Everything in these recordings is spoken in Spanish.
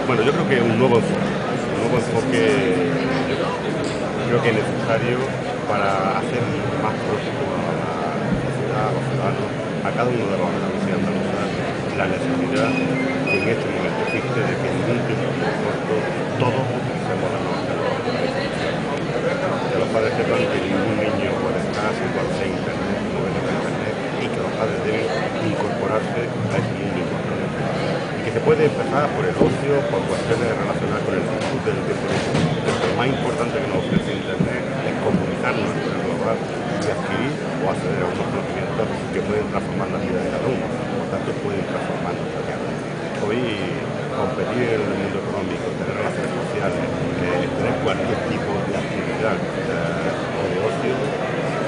Bueno, yo creo que un nuevo enfoque creo que es necesario para hacer más próximo a la sociedad, a los ciudadanos, a cada uno de los andaluces y andaluzas, la necesidad que en este momento existe de que en un tiempo muy corto todos utilicemos la nueva tecnología. Que los padres sepan que ningún niño puede estar sin conocer Internet, no ver Internet, y que los padres deben incorporarse a ese mundo importante. Y que se puede empezar por el ocio, por cuestiones relacionadas con el disfrute del tiempo libre. Pero lo más importante que nos ofrece Internet es comunicarnos a nivel global y adquirir o acceder a unos conocimientos que pueden transformar la vida de cada uno. Por tanto, pueden transformar nuestra vida. Hoy competir en el mundo económico, tener relaciones sociales, tener cualquier tipo de actividad o de ocio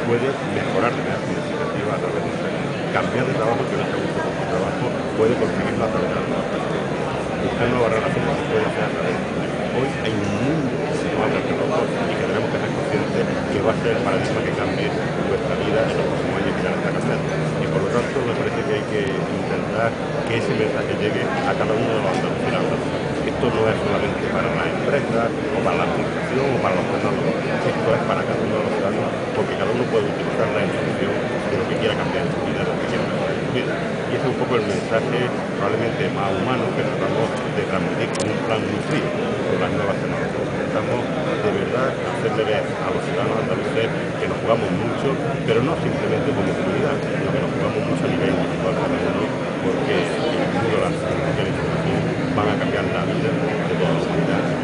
puede mejorar de manera significativa a través de Internet. Cambiar de trabajo que no está gusto con su trabajo puede conseguirlo a través de la nueva tecnología. Buscar nuevas relaciones se puede hacer a través de Internet. Hoy hay un mundo que no habla de nosotros y que tenemos que ser conscientes que va a ser el paradigma que cambie nuestra vida en los próximos años que ya no está cambiando. Y por lo tanto me parece que hay que intentar que ese mensaje llegue a cada uno de los andaluces y andaluzas. Esto no es solamente para las empresas o para la administración o para los tecnólogos. Esto es para cada uno de los ciudadanos porque cada uno puede utilizarla en función de lo que quiera cambiar en su vida, de lo que quiera mejorar en su vida. Y ese es un poco el mensaje probablemente más humano que tratamos de transmitir con un plan muy frío con las nuevas tecnologías. Intentamos de verdad hacerle ver a los ciudadanos andaluces que nos jugamos mucho, pero no simplemente como comunidad, sino que nos jugamos mucho a nivel individual cada uno, porque el mundo de la tecnología y la información van a cambiar la vida de toda la humanidad.